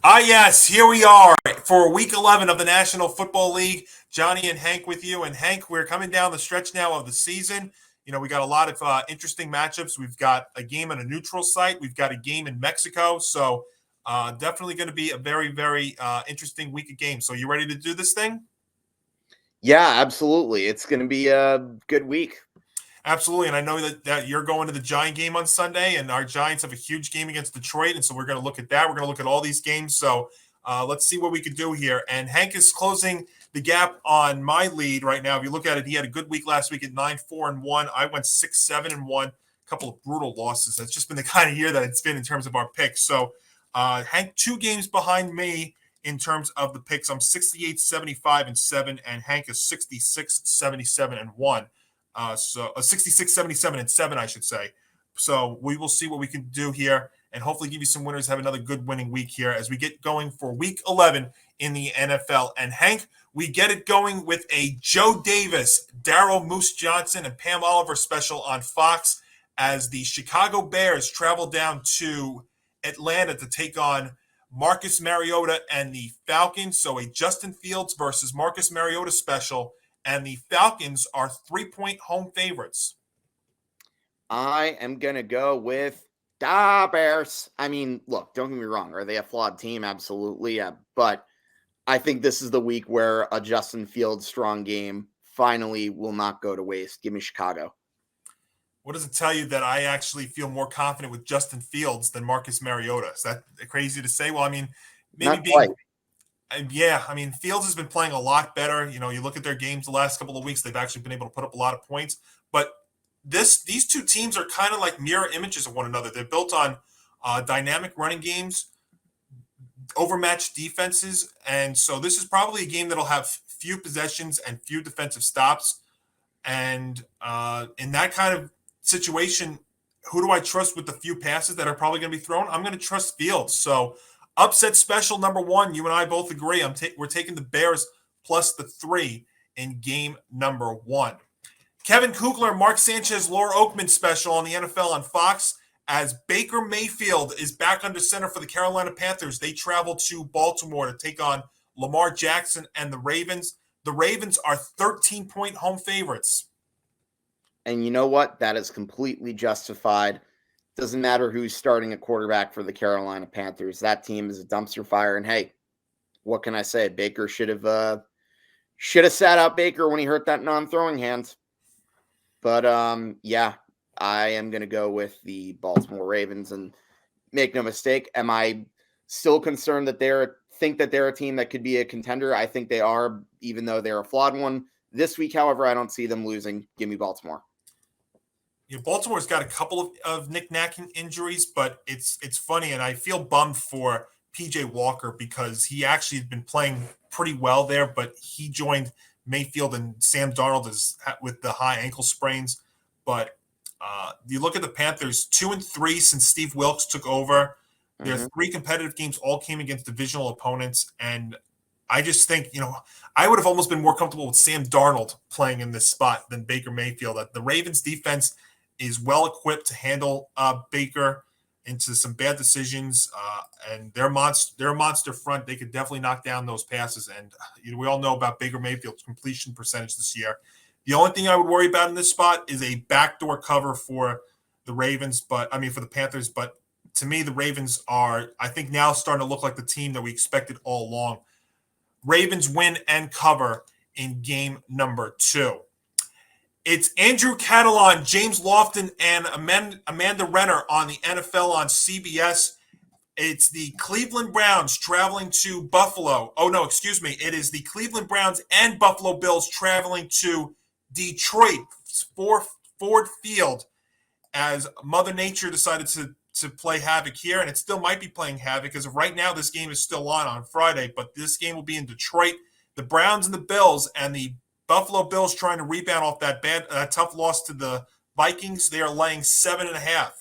Yes, here we are for week 11 of the National Football League. Johnny and Hank with you. And Hank, we're coming down the stretch now of the season. We got a lot of interesting matchups. We've got a game on a neutral site, we've got a game in Mexico. So, definitely going to be a very, very interesting week of games. So, you ready to do this thing? Yeah, absolutely. It's going to be a good week. Absolutely. And I know that you're going to the Giant game on Sunday, and our Giants have a huge game against Detroit. And so we're going to look at that. We're going to look at all these games. So let's see what we could do here. And Hank is closing the gap on my lead right now. If you look at it, he had a good week last week at 9-4-1. I went 6-7-1. A couple of brutal losses. That's just been the kind of year that it's been in terms of our picks. So Hank, 2 games behind me in terms of the picks. I'm 68-75-7, and Hank is 66-77-1. So 66, 77, and 7, I should say. So we will see what we can do here and hopefully give you some winners, have another good winning week here as we get going for week 11 in the NFL. And Hank, we get it going with a Joe Davis, Daryl Moose Johnson, and Pam Oliver special on Fox as the Chicago Bears travel down to Atlanta to take on Marcus Mariota and the Falcons. So a Justin Fields versus Marcus Mariota special, and the Falcons are 3-point home favorites. I am going to go with the Bears. I mean, look, don't get me wrong. Are they a flawed team? Absolutely. Yeah. But I think this is the week where a Justin Fields strong game finally will not go to waste. Give me Chicago. What does it tell you that I actually feel more confident with Justin Fields than Marcus Mariota? Is that crazy to say? Well, I mean, maybe Not quite. yeah, I mean, Fields has been playing a lot better. You look at their games the last couple of weeks, they've actually been able to put up a lot of points. But these two teams are kind of like mirror images of one another. They're built on dynamic running games, overmatched defenses, and so this is probably a game that'll have few possessions and few defensive stops. And in that kind of situation, who do I trust with the few passes that are probably going to be thrown? I'm going to trust Fields. So upset special number 1, you and I both agree. We're taking the Bears plus the 3 in game number 1. Kevin Kugler, Mark Sanchez, Laura Oakman special on the NFL on Fox as Baker Mayfield is back under center for the Carolina Panthers. They travel to Baltimore to take on Lamar Jackson and the Ravens. The Ravens are 13-point home favorites. And you know what? That is completely justified. Doesn't matter who's starting a quarterback for the Carolina Panthers. That team is a dumpster fire. And hey, what can I say? Baker should have sat out Baker when he hurt that non-throwing hand. But yeah, I am going to go with the Baltimore Ravens. And make no mistake, am I still concerned that they're a team that could be a contender? I think they are, even though they're a flawed one. This week, however, I don't see them losing. Give me Baltimore. Baltimore's got a couple of knick-knacking injuries, but it's funny, and I feel bummed for PJ Walker because he actually had been playing pretty well there, but he joined Mayfield and Sam Darnold with the high ankle sprains. But you look at the Panthers, 2-3 since Steve Wilkes took over. Their 3 competitive games all came against divisional opponents, and I just think, I would have almost been more comfortable with Sam Darnold playing in this spot than Baker Mayfield. The Ravens defense is well equipped to handle Baker into some bad decisions, and their monster front. They could definitely knock down those passes. And we all know about Baker Mayfield's completion percentage this year. The only thing I would worry about in this spot is a backdoor cover for the Ravens, for the Panthers. But to me, the Ravens are, I think, now starting to look like the team that we expected all along. Ravens win and cover in game number 2. It's Andrew Catalon, James Lofton, and Amanda Renner on the NFL on CBS. It's the Cleveland Browns traveling to Buffalo. Oh, no, excuse me. It is the Cleveland Browns and Buffalo Bills traveling to Detroit, Ford Field, as Mother Nature decided to play havoc here, and it still might be playing havoc as of right now. This game is still on Friday, but this game will be in Detroit. The Browns and the Bills, and the Buffalo Bills trying to rebound off that tough loss to the Vikings. They are laying 7.5.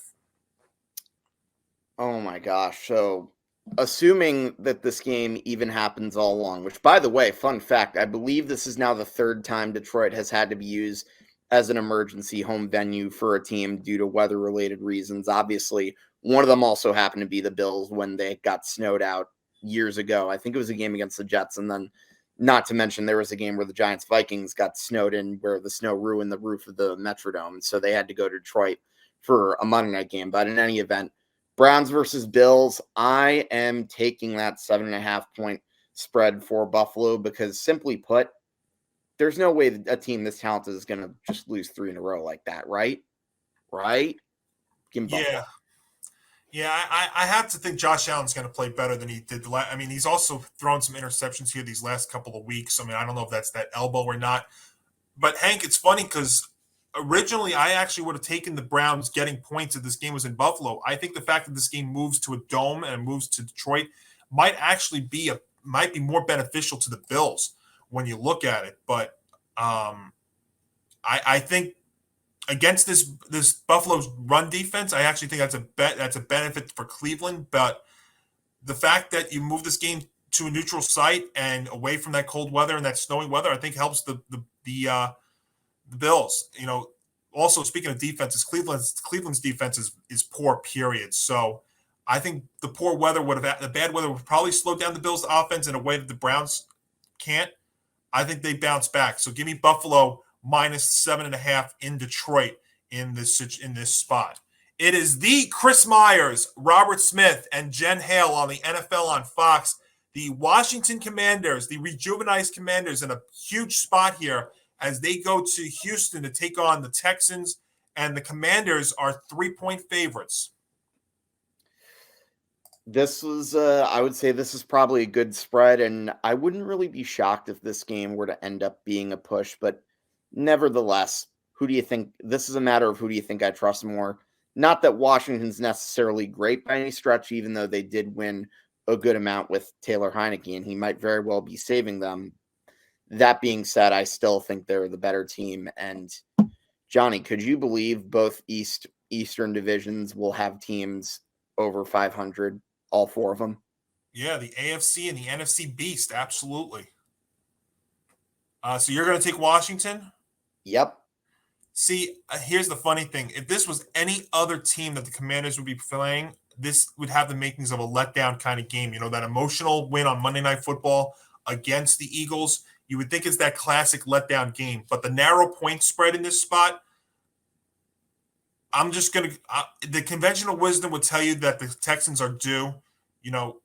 Oh my gosh. So assuming that this game even happens all along, which, by the way, fun fact, I believe this is now the 3rd time Detroit has had to be used as an emergency home venue for a team due to weather-related reasons. Obviously, one of them also happened to be the Bills when they got snowed out years ago. I think it was a game against the Jets, and then not to mention there was a game where the Giants Vikings got snowed in, where the snow ruined the roof of the Metrodome, so they had to go to Detroit for a Monday night game. But in any event, Browns versus Bills, I am taking that 7.5 point spread for Buffalo because, simply put, there's no way that a team this talented is going to just lose 3 in a row like that, right? Right? Give me Buffalo. Yeah. Yeah, I have to think Josh Allen's going to play better than he did. I mean, he's also thrown some interceptions here these last couple of weeks. I mean, I don't know if that's that elbow or not. But, Hank, it's funny because originally I actually would have taken the Browns getting points if this game was in Buffalo. I think the fact that this game moves to a dome and moves to Detroit might actually be more beneficial to the Bills when you look at it. But I think against this Buffalo's run defense, I actually think that's a benefit for Cleveland. But the fact that you move this game to a neutral site and away from that cold weather and that snowy weather, I think helps the Bills. Also speaking of defenses, Cleveland's defense is poor. Period. So I think the bad weather would probably slow down the Bills' offense in a way that the Browns can't. I think they bounce back. So give me Buffalo minus 7.5 in Detroit in this spot. It is the Chris Myers, Robert Smith, and Jen Hale on the NFL on Fox. The Washington Commanders, the rejuvenized Commanders, in a huge spot here as they go to Houston to take on the Texans, and the Commanders are 3-point favorites. This was, I would say this is probably a good spread, and I wouldn't really be shocked if this game were to end up being a push, but nevertheless, who do you think? This is a matter of who do you think I trust more? Not that Washington's necessarily great by any stretch, even though they did win a good amount with Taylor Heineke, and he might very well be saving them. That being said, I still think they're the better team. And Johnny, could you believe both Eastern divisions will have teams over 500, all 4 of them? Yeah, the AFC and the NFC beast, absolutely. So you're going to take Washington? Yep. See, here's the funny thing. If this was any other team that the Commanders would be playing, this would have the makings of a letdown kind of game. That emotional win on Monday Night Football against the Eagles. You would think it's that classic letdown game. But the narrow point spread in this spot, I'm just going to the conventional wisdom would tell you that the Texans are due,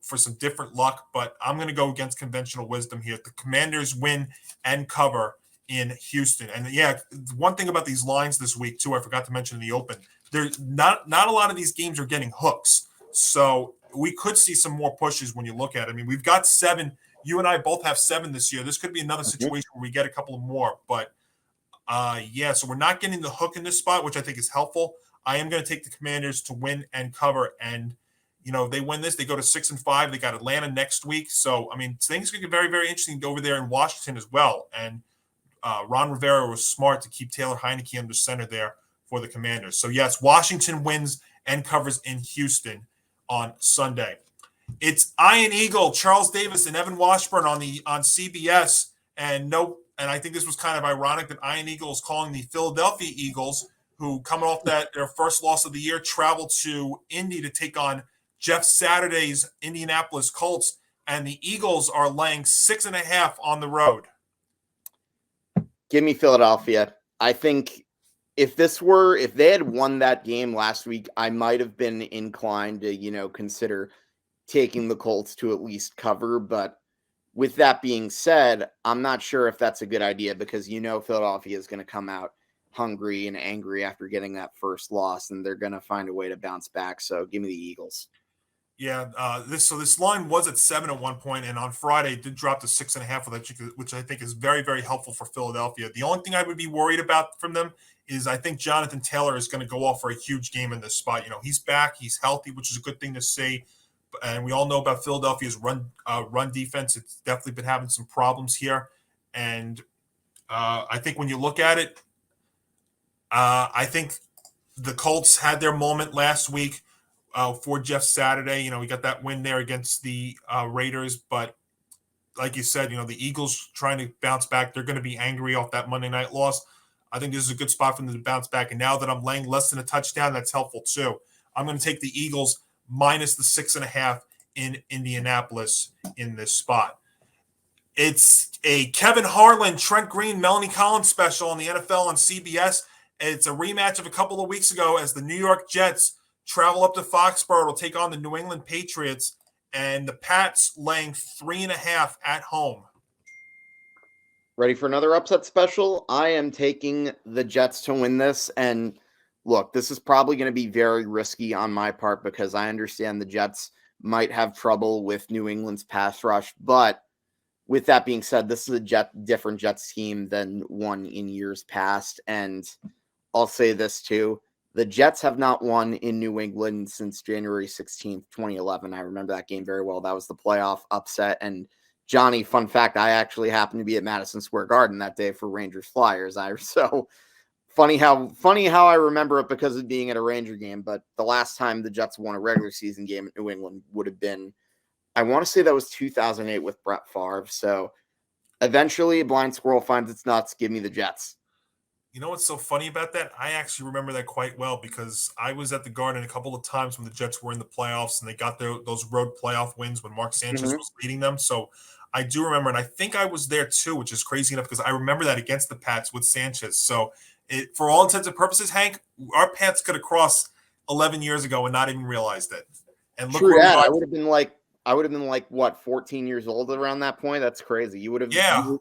for some different luck. But I'm going to go against conventional wisdom here. The Commanders win and cover in Houston. And yeah, one thing about these lines this week too, I forgot to mention in the open, there's not a lot of these games are getting hooks. So we could see some more pushes when you look at it. I mean, we've got 7. You and I both have 7 this year. This could be another situation where we get a couple of more. But yeah, so we're not getting the hook in this spot, which I think is helpful. I am going to take the Commanders to win and cover. And, they win this, they go to 6-5. They got Atlanta next week. So, I mean, things could get very, very interesting over there in Washington as well. And Ron Rivera was smart to keep Taylor Heineke under center there for the Commanders. So, yes, Washington wins and covers in Houston on Sunday. It's Iron Eagle, Charles Davis, and Evan Washburn on CBS. And I think this was kind of ironic that Iron Eagle is calling the Philadelphia Eagles, who coming off their first loss of the year, travel to Indy to take on Jeff Saturday's Indianapolis Colts. And the Eagles are laying 6.5 on the road. Give me Philadelphia. I think if they had won that game last week, I might have been inclined to, consider taking the Colts to at least cover. But with that being said, I'm not sure if that's a good idea because, Philadelphia is going to come out hungry and angry after getting that first loss, and they're going to find a way to bounce back. So give me the Eagles. Yeah, this line was at 7 at one point, and on Friday it did drop to 6.5, which I think is very, very helpful for Philadelphia. The only thing I would be worried about from them is I think Jonathan Taylor is going to go off for a huge game in this spot. He's back, he's healthy, which is a good thing to see. And we all know about Philadelphia's run defense. It's definitely been having some problems here. And I think when you look at it, I think the Colts had their moment last week. For Jeff Saturday, we got that win there against the Raiders. But like you said, the Eagles trying to bounce back. They're going to be angry off that Monday night loss. I think this is a good spot for them to bounce back. And now that I'm laying less than a touchdown, that's helpful too. I'm going to take the Eagles minus the 6.5 in Indianapolis in this spot. It's a Kevin Harlan, Trent Green, Melanie Collins special on the NFL on CBS. It's a rematch of a couple of weeks ago as the New York Jets travel up to Foxborough to take on the New England Patriots, and the Pats laying 3.5 at home. Ready for another upset special? I am taking the Jets to win this. And look, this is probably going to be very risky on my part because I understand the Jets might have trouble with New England's pass rush. But with that being said, this is a different Jets team than one in years past. And I'll say this too. The Jets have not won in New England since January 16th, 2011. I remember that game very well. That was the playoff upset. And Johnny, fun fact, I actually happened to be at Madison Square Garden that day for Rangers Flyers. So funny how I remember it because of being at a Ranger game. But the last time the Jets won a regular season game at New England would have been, I want to say that was 2008 with Brett Favre. So eventually a blind squirrel finds its nuts. Give me the Jets. You know what's so funny about that? I actually remember that quite well because I was at the Garden a couple of times when the Jets were in the playoffs and they got those road playoff wins when Mark Sanchez was leading them. So I do remember, and I think I was there too, which is crazy enough because I remember that against the Pats with Sanchez. So for all intents and purposes, Hank, our Pats could have crossed 11 years ago and not even realized it. And look True that. I would have been like what, 14 years old around that point? That's crazy. You would have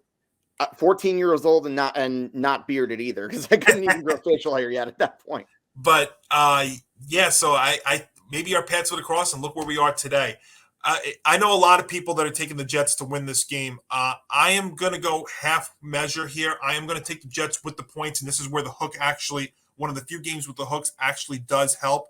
14 years old and not bearded either because I couldn't even grow facial hair yet at that point. But so I maybe our Pats would have crossed and look where we are today. I know a lot of people that are taking the Jets to win this game. I am going to go half measure here. I am going to take the Jets with the points, and this is where the hook actually, one of the few games with the hooks actually does help.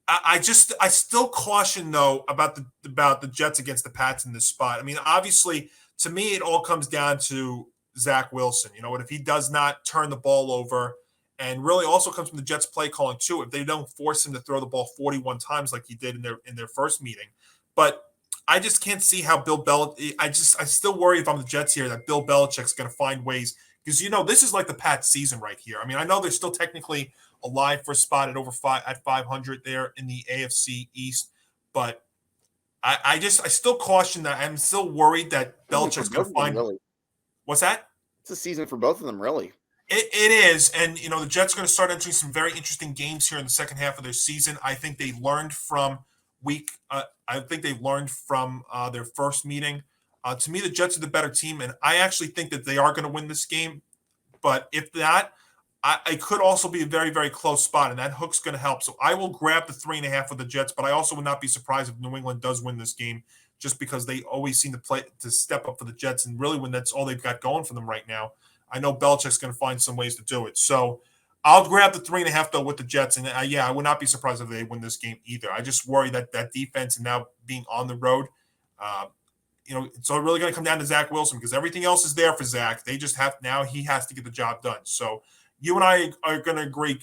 I still caution though about the Jets against the Pats in this spot. I mean, obviously, to me, it all comes down to Zach Wilson. You know what? If he does not turn the ball over, and really also comes from the Jets play calling too, if they don't force him to throw the ball 41 times like he did in their first meeting. But I just can't see how Bill Belichick. I still worry if I'm the Jets here that Bill Belichick's going to find ways because this is like the Pats season right here. I mean, I know they're still technically alive for a spot at 500 there in the AFC East, but I still caution that I'm still worried that Belichick's going to find. Really. What's that? It's a season for both of them, really. It is, and the Jets are going to start entering some very interesting games here in the second half of their season. I think they learned from their first meeting. To me, the Jets are the better team, and I actually think that they are going to win this game. But if not, I could also be a very, very close spot, and that hook's going to help. So I will grab the 3.5 with the Jets, but I also would not be surprised if New England does win this game, just because they always seem to step up for the Jets, and really when that's all they've got going for them right now. I know Belichick's going to find some ways to do it. So I'll grab the 3.5 though with the Jets, and I would not be surprised if they win this game either. I just worry that defense and now being on the road, it's all really going to come down to Zach Wilson because everything else is there for Zach. They just he has to get the job done. So you and I are going to agree,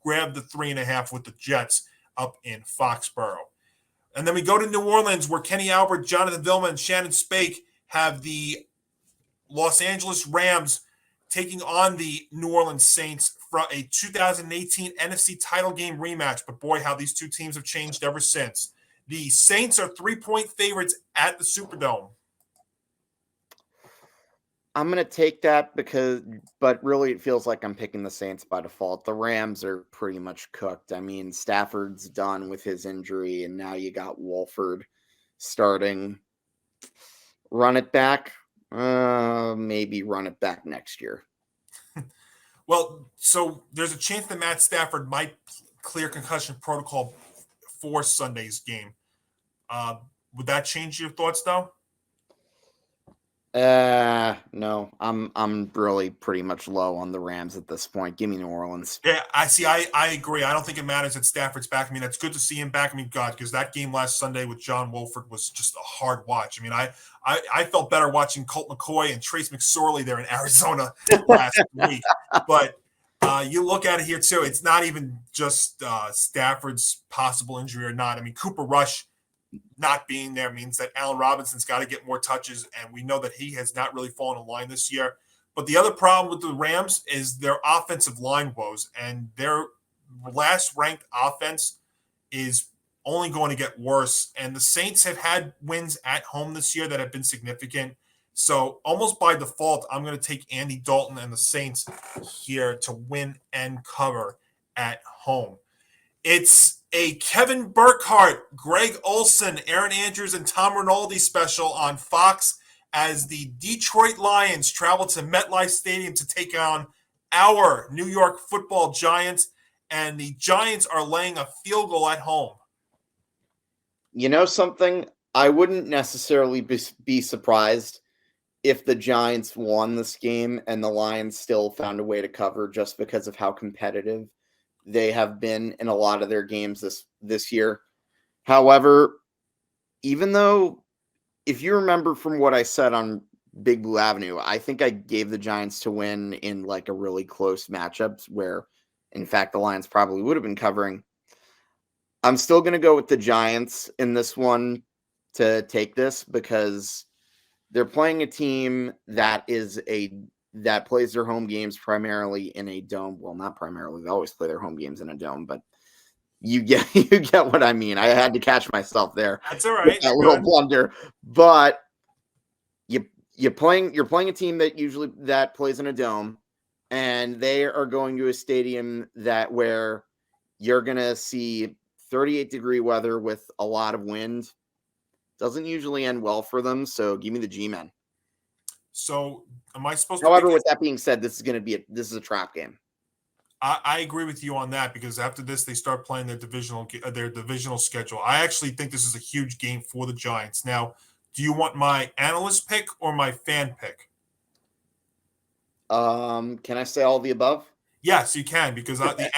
grab the 3.5 with the Jets up in Foxborough. And then we go to New Orleans where Kenny Albert, Jonathan Vilma, and Shannon Spake have the Los Angeles Rams taking on the New Orleans Saints for a 2018 NFC title game rematch. But boy, how these two teams have changed ever since. The Saints are 3-point favorites at the Superdome. I'm going to take that but really it feels like I'm picking the Saints by default. The Rams are pretty much cooked. I mean, Stafford's done with his injury, and now you got Wolford starting. Run it back. Maybe run it back next year. Well, so there's a chance that Matt Stafford might clear concussion protocol for Sunday's game. Would that change your thoughts, though? No. I'm really pretty much low on the Rams at this point. Give me New Orleans. Yeah, I see. I agree. I don't think it matters that Stafford's back. I mean, it's good to see him back. I mean, God, because that game last Sunday with John Wolford was just a hard watch. I mean, I felt better watching Colt McCoy and Trace McSorley there in Arizona last week. But you look at it here too. It's not even just Stafford's possible injury or not. I mean, Cooper Rush not being there means that Allen Robinson's got to get more touches, and we know that he has not really fallen in line this year. But the other problem with the Rams is their offensive line woes, and their last ranked offense is only going to get worse. And the Saints have had wins at home this year that have been significant. So almost by default, I'm going to take Andy Dalton and the Saints here to win and cover at home. It's a Kevin Burkhardt, Greg Olson, Aaron Andrews, and Tom Rinaldi special on Fox as the Detroit Lions travel to MetLife Stadium to take on our New York Football Giants. And the Giants are laying a field goal at home. You know something? I wouldn't necessarily be surprised if the Giants won this game and the Lions still found a way to cover, just because of how competitive they have been in a lot of their games this year. However, even though, if you remember from what I said on Big Blue Avenue, I think I gave the Giants to win in like a really close matchups where, in fact, the Lions probably would have been covering. I'm still going to go with the Giants in this one to take this, because they're playing a team that plays their home games primarily in a dome. Well, not primarily. They always play their home games in a dome, but you get what I mean. I had to catch myself there. That's all right. That little blunder. But you're playing a team that plays in a dome, and they are going to a stadium where you're going to see 38-degree weather with a lot of wind. Doesn't usually end well for them, so give me the G-men. So am I supposed However, to? with that being said, this is a trap game. I agree with you on that, because after this they start playing their divisional schedule. I actually think this is a huge game for the Giants. Now, do you want my analyst pick or my fan pick? Can I say all the above? Yes, you can, because the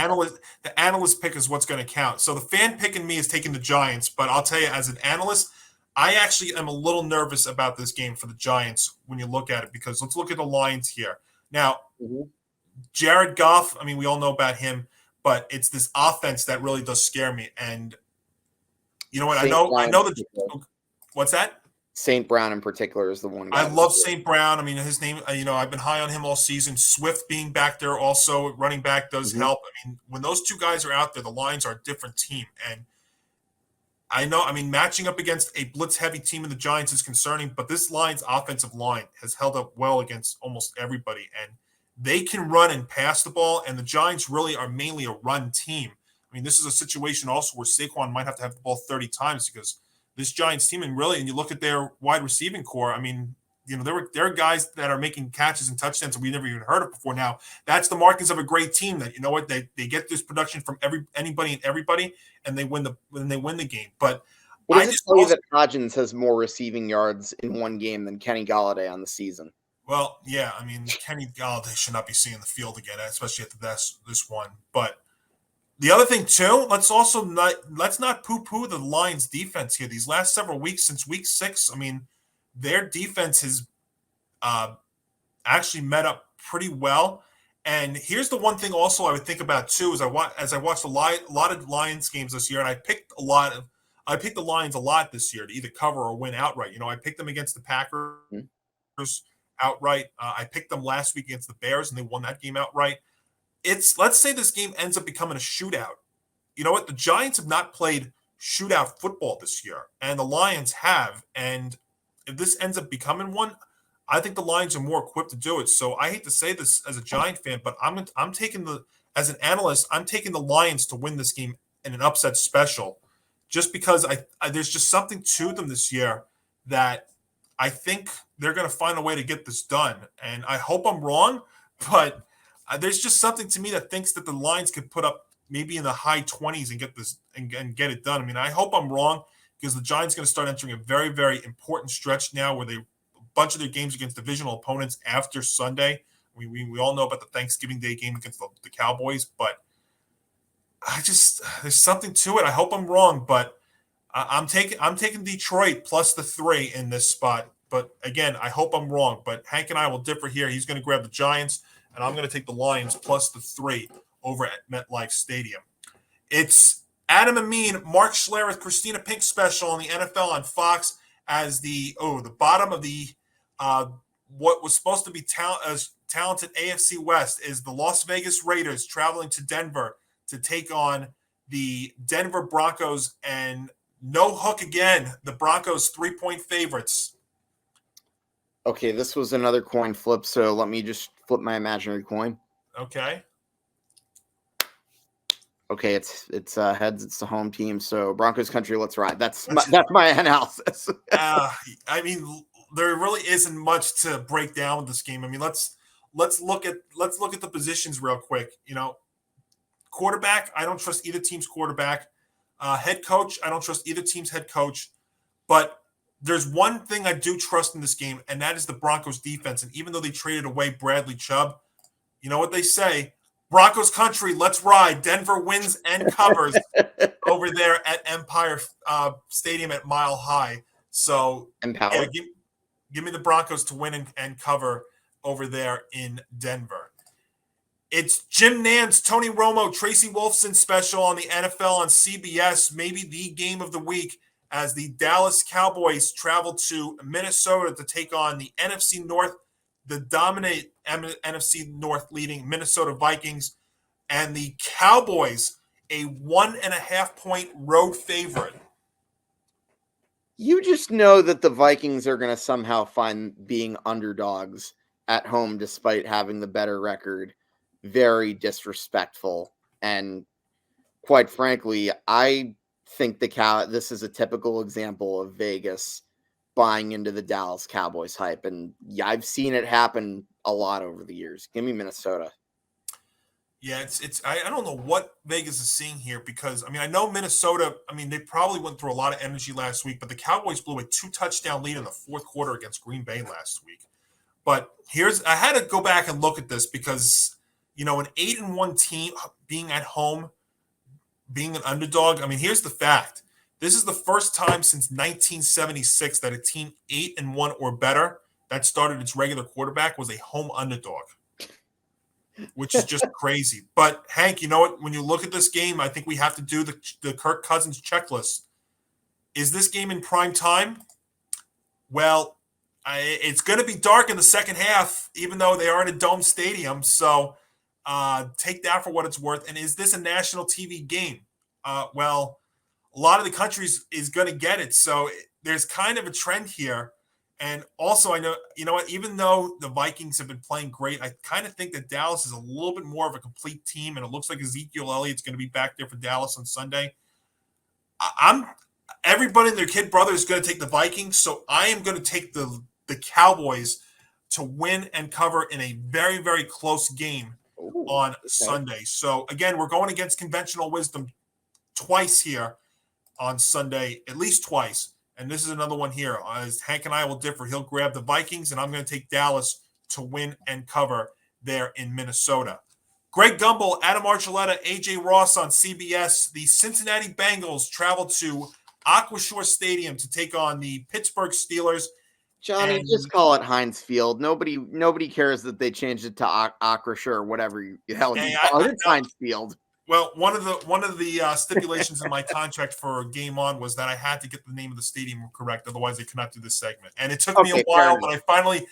analyst pick is what's going to count. So the fan pick in me is taking the Giants, but I'll tell you, as an analyst, I actually am a little nervous about this game for the Giants when you look at it, because let's look at the lines here. Now, Jared Goff, I mean, we all know about him, but it's this offense that really does scare me. And you know what? I know that. What's that? St. Brown in particular is the one guy. I love St. Brown. I mean, his name, I've been high on him all season. Swift being back there also, running back, does help. I mean, when those two guys are out there, the Lions are a different team. And matching up against a blitz-heavy team in the Giants is concerning, but this Lions offensive line has held up well against almost everybody. And they can run and pass the ball, and the Giants really are mainly a run team. I mean, this is a situation also where Saquon might have to have the ball 30 times, because this Giants team, and you look at their wide receiving core, I mean, there are guys that are making catches and touchdowns that we never even heard of before. Now, that's the markings of a great team, that, they get this production from anybody and everybody, and they win the game. But what does it tell you that Hodgins has more receiving yards in one game than Kenny Golladay on the season? Well, yeah, I mean, Kenny Golladay should not be seeing the field again, especially after this one. But the other thing too, let's not poo-poo the Lions' defense here. These last several weeks, since week 6, I mean, their defense has actually met up pretty well. And here's the one thing also I would think about too, is as I watched a lot of Lions games this year, and I picked the Lions a lot this year to either cover or win outright. I picked them against the Packers outright. I picked them last week against the Bears, and they won that game outright. Let's say this game ends up becoming a shootout. You know what? The Giants have not played shootout football this year, and the Lions have. And if this ends up becoming one, I think the Lions are more equipped to do it. So I hate to say this as a Giant fan, but I'm taking as an analyst, I'm taking the Lions to win this game in an upset special, just because there's just something to them this year that I think they're going to find a way to get this done. And I hope I'm wrong, but there's just something to me that thinks that the Lions could put up maybe in the high 20s and get this and get it done. I mean, I hope I'm wrong, because the Giants are going to start entering a very, very important stretch now, where a bunch of their games against divisional opponents after Sunday. We all know about the Thanksgiving Day game against the Cowboys, but there's something to it. I hope I'm wrong, but I'm taking Detroit plus the 3 in this spot. But again, I hope I'm wrong. But Hank and I will differ here. He's going to grab the Giants, and I'm going to take the Lions plus the 3 over at MetLife Stadium. It's Adam Amin, Mark Schlereth, Christina Pink special on the NFL on Fox as the bottom of the what was supposed to be talented AFC West is the Las Vegas Raiders traveling to Denver to take on the Denver Broncos, and no hook again. The Broncos 3-point favorites. Okay, this was another coin flip, so let me just flip my imaginary coin. Okay. Okay, it's heads. It's the home team. So Broncos country, let's ride. That's my analysis. I mean, there really isn't much to break down with this game. I mean, let's look at the positions real quick. Quarterback, I don't trust either team's quarterback. Head coach, I don't trust either team's head coach. But there's one thing I do trust in this game, and that is the Broncos defense. And even though they traded away Bradley Chubb, you know what they say? Broncos country, let's ride. Denver wins and covers over there at Empire Stadium at Mile High. So, Empower. yeah, give me the Broncos to win and cover over there in Denver. It's Jim Nantz, Tony Romo, Tracy Wolfson special on the NFL on CBS, maybe the game of the week, as the Dallas Cowboys travel to Minnesota to take on the NFC North, the dominant NFC North leading Minnesota Vikings, and the Cowboys, a 1.5-point road favorite. You just know that the Vikings are going to somehow find being underdogs at home despite having the better record very disrespectful. And quite frankly, I think this is a typical example of Vegas buying into the Dallas Cowboys hype. And yeah, I've seen it happen a lot over the years. Give me Minnesota. Yeah, I don't know what Vegas is seeing here, because, I mean, I know Minnesota, I mean, they probably went through a lot of energy last week, but the Cowboys blew a 2-touchdown lead in the fourth quarter against Green Bay last week. But I had to go back and look at this because, an 8-1 team being at home, being an underdog. I mean, here's the fact. This is the first time since 1976 that a team 8-1 or better that started its regular quarterback was a home underdog, which is just crazy. But Hank, you know what? When you look at this game, I think we have to do the Kirk Cousins checklist. Is this game in prime time? Well, it's going to be dark in the second half, even though they are in a dome stadium. So take that for what it's worth. And is this a national TV game? Well, a lot of the countries is going to get it. So there's kind of a trend here. And also, I know, you know what, even though the Vikings have been playing great, I kind of think that Dallas is a little bit more of a complete team. And it looks like Ezekiel Elliott's going to be back there for Dallas on Sunday. Everybody and their kid brother is going to take the Vikings. So I am going to take the Cowboys to win and cover in a very, very close game on Sunday. So again, we're going against conventional wisdom twice here on Sunday, at least twice. And this is another one here. As Hank and I will differ, he'll grab the Vikings, and I'm going to take Dallas to win and cover there in Minnesota. Greg Gumbel, Adam Archuleta, AJ Ross on CBS. The Cincinnati Bengals travel to Aquashore Stadium to take on the Pittsburgh Steelers. Johnny, just call it Heinz Field. Nobody cares that they changed it to Aquashore or whatever the hell you call it. It's Heinz Field. Well, one of the stipulations in my contract for Game On was that I had to get the name of the stadium correct, otherwise I could not do this segment. And it took me a while, but I finally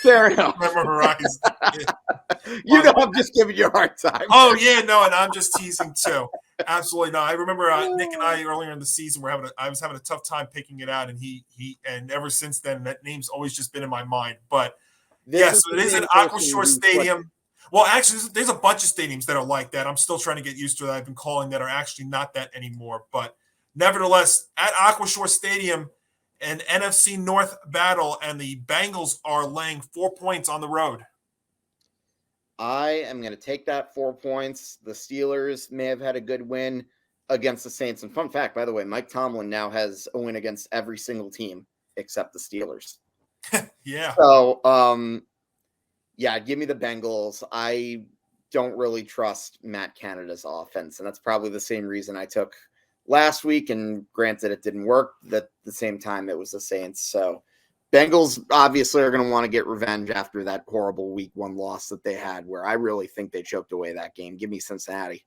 fair enough. Memorized it. You know, I'm just giving you a hard time. Oh yeah, no, and I'm just teasing too. Absolutely no. I remember Nick and I earlier in the season I was having a tough time picking it out, and he and ever since then that name's always just been in my mind. But yes, so it is an Aquashore Stadium. Well, actually, there's a bunch of stadiums that are like that. I'm still trying to get used to it. I've been calling that are actually not that anymore. But nevertheless, at Aquashore Stadium, an NFC North battle, and the Bengals are laying 4 points on the road. I am going to take that 4 points. The Steelers may have had a good win against the Saints. And fun fact, by the way, Mike Tomlin now has a win against every single team except the Steelers. Yeah. So, yeah, give me the Bengals. I don't really trust Matt Canada's offense, and that's probably the same reason I took last week. And granted, it didn't work. At the same time, it was the Saints. So Bengals obviously are going to want to get revenge after that horrible week 1 loss that they had, where I really think they choked away that game. Give me Cincinnati.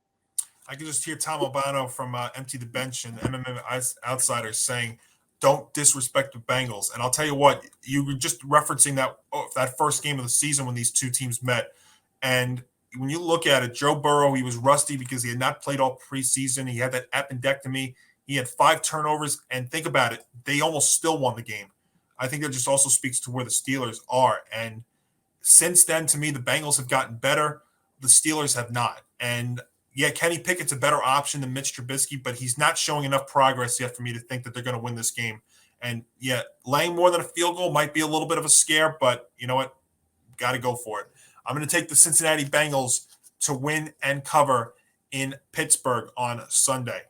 I can just hear Tom Albano from Empty the Bench and MMA Outsiders saying, don't disrespect the Bengals. And I'll tell you what, you were just referencing that first game of the season when these two teams met. And when you look at it, Joe Burrow, he was rusty because he had not played all preseason. He had that appendectomy. He had 5 turnovers, and think about it, they almost still won the game. I think that just also speaks to where the Steelers are. And since then, to me, the Bengals have gotten better. The Steelers have not. And yeah, Kenny Pickett's a better option than Mitch Trubisky, but he's not showing enough progress yet for me to think that they're going to win this game. And yeah, laying more than a field goal might be a little bit of a scare, but you know what? Got to go for it. I'm going to take the Cincinnati Bengals to win and cover in Pittsburgh on Sunday.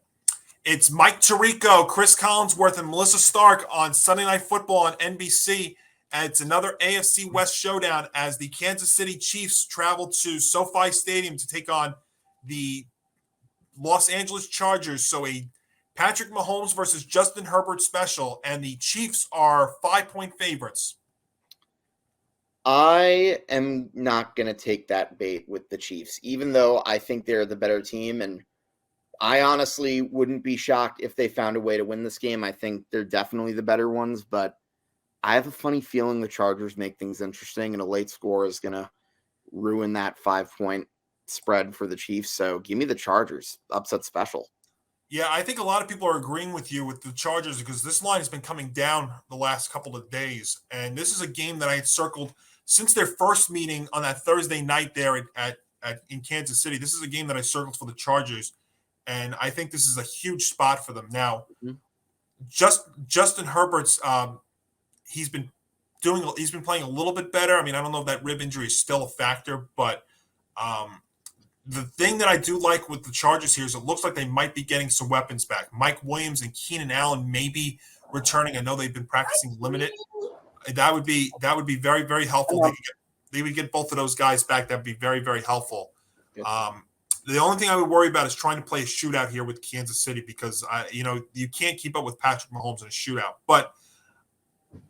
It's Mike Tirico, Chris Collinsworth, and Melissa Stark on Sunday Night Football on NBC. And it's another AFC West showdown as the Kansas City Chiefs travel to SoFi Stadium to take on the Los Angeles Chargers. So a Patrick Mahomes versus Justin Herbert special, and the Chiefs are 5-point favorites. I am not going to take that bait with the Chiefs, even though I think they're the better team. And I honestly wouldn't be shocked if they found a way to win this game. I think they're definitely the better ones, but I have a funny feeling the Chargers make things interesting, and a late score is going to ruin that 5-point spread for the Chiefs. So give me the Chargers, upset special. Yeah, I think a lot of people are agreeing with you with the Chargers because this line has been coming down the last couple of days. And this is a game that I had circled since their first meeting on that Thursday night there at in Kansas City. This is a game that I circled for the Chargers. And I think this is a huge spot for them. Now, Justin Herbert's he's been playing a little bit better. I mean, I don't know if that rib injury is still a factor, but the thing that I do like with the Chargers here is it looks like they might be getting some weapons back. Mike Williams and Keenan Allen may be returning. I know they've been practicing limited. That would be very, very helpful. They would get both of those guys back. That'd be very, very helpful. The only thing I would worry about is trying to play a shootout here with Kansas City because you can't keep up with Patrick Mahomes in a shootout. But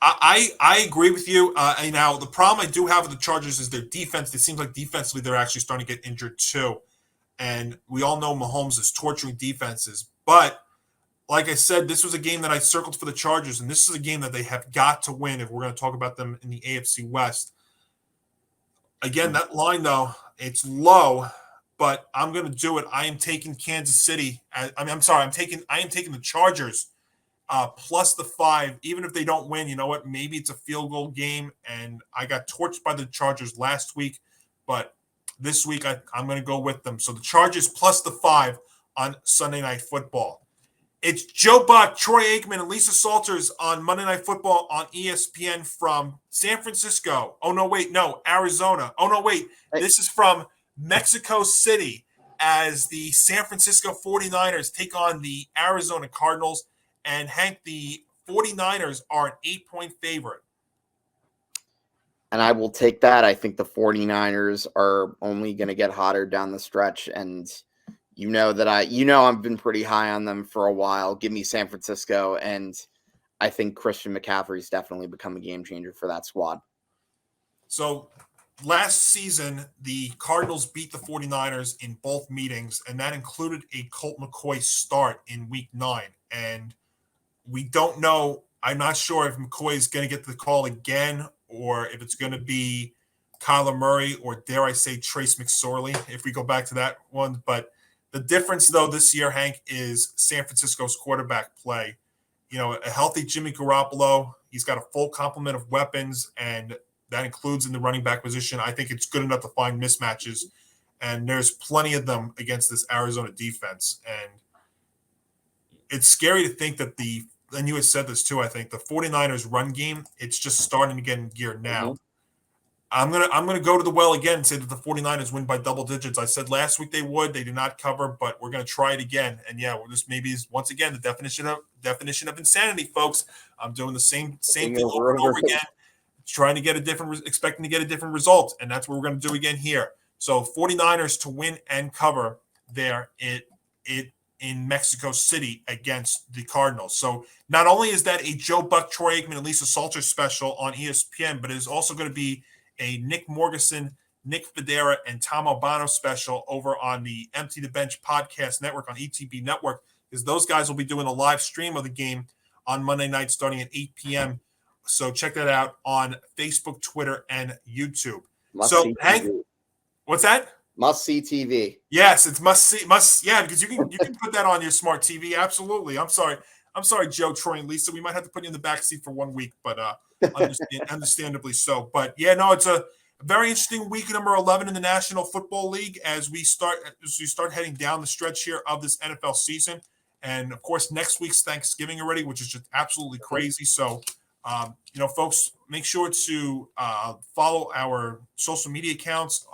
I agree with you. Now, the problem I do have with the Chargers is their defense. It seems like defensively they're actually starting to get injured too. And we all know Mahomes is torturing defenses. But like I said, this was a game that I circled for the Chargers, and this is a game that they have got to win if we're going to talk about them in the AFC West. Again, that line, though, it's low, but I'm going to do it. I am taking Kansas City. I am taking the Chargers plus the 5. Even if they don't win, you know what? Maybe it's a field goal game, and I got torched by the Chargers last week, but this week I'm going to go with them. So the Chargers plus the 5 on Sunday Night Football. It's Joe Buck, Troy Aikman, and Lisa Salters on Monday Night Football on ESPN from San Francisco. Arizona. This is from Mexico City as the San Francisco 49ers take on the Arizona Cardinals. And Hank, the 49ers are an 8-point favorite. And I will take that. I think the 49ers are only going to get hotter down the stretch. And I've been pretty high on them for a while. Give me San Francisco. And I think Christian McCaffrey's definitely become a game changer for that squad. So last season, the Cardinals beat the 49ers in both meetings, and that included a Colt McCoy start in week 9. And we don't know. I'm not sure if McCoy is going to get the call again or if it's going to be Kyler Murray or, dare I say, Trace McSorley, if we go back to that one. But the difference, though, this year, Hank, is San Francisco's quarterback play. A healthy Jimmy Garoppolo. He's got a full complement of weapons, and that includes in the running back position. I think it's good enough to find mismatches, and there's plenty of them against this Arizona defense. And it's scary to think that and you had said this too, I think, the 49ers run game, it's just starting to get in gear now. I'm gonna go to the well again and say that the 49ers win by double digits. I said last week they would. They did not cover, but we're going to try it again. And yeah, this maybe is once again the definition of insanity, folks. I'm doing the same thing over and over again, expecting to get a different result, and that's what we're going to do again here. So 49ers to win and cover there in Mexico City against the Cardinals. So not only is that a Joe Buck, Troy Aikman, and Lisa Salters special on ESPN, but it is also going to be a Nick Morgeson, Nick Federa, and Tom Albano special over on the Empty the Bench podcast network on ETB Network, because those guys will be doing a live stream of the game on Monday night starting at 8 p.m. So check that out on Facebook, Twitter, and YouTube. Hank, what's that? Must see TV. Yes, it's must see, yeah, because you can put that on your smart TV. Absolutely. I'm sorry, Joe, Troy, and Lisa. We might have to put you in the back seat for 1 week, but understandably so. But yeah, no, it's a very interesting week number 11 in the National Football League as we start heading down the stretch here of this NFL season. And of course, next week's Thanksgiving already, which is just absolutely crazy. So, folks, make sure to follow our social media accounts.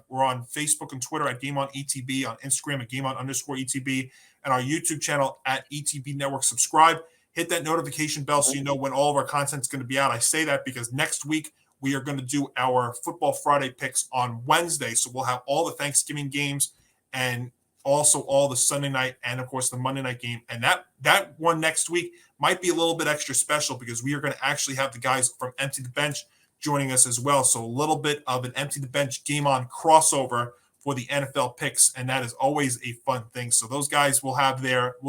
We're on Facebook and Twitter at Game On ETB, on Instagram at Game On_ETB, and our YouTube channel at ETB Network. Subscribe, hit that notification bell so you know when all of our content is going to be out. I say that because next week we are going to do our Football Friday picks on Wednesday. So we'll have all the Thanksgiving games and also all the Sunday night and, of course, the Monday night game. And that one next week might be a little bit extra special because we are going to actually have the guys from Empty the Bench joining us as well. So a little bit of an Empty the Bench Game On crossover for the NFL picks, and that is always a fun thing. So those guys will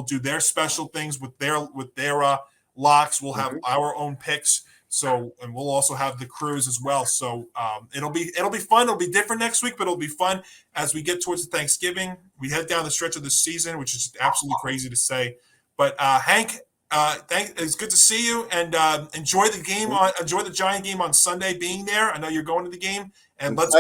do their special things with their locks. We'll have our own picks. So, and we'll also have the crews as well. So it'll be fun. It'll be different next week, but it'll be fun as we get towards the Thanksgiving. We head down the stretch of the season, which is absolutely crazy to say. But Hank, it's good to see you, and enjoy the game. Enjoy the Giant game on Sunday. Being there, I know you're going to the game, and let's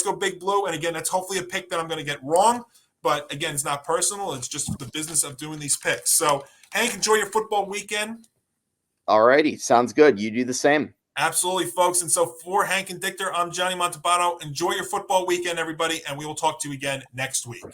go Big Blue. And again, that's hopefully a pick that I'm going to get wrong. But again, it's not personal. It's just the business of doing these picks. So, Hank, enjoy your football weekend. All righty. Sounds good. You do the same. Absolutely, folks. And so for Hank Indictor, I'm Johnny Montalbano. Enjoy your football weekend, everybody, and we will talk to you again next week.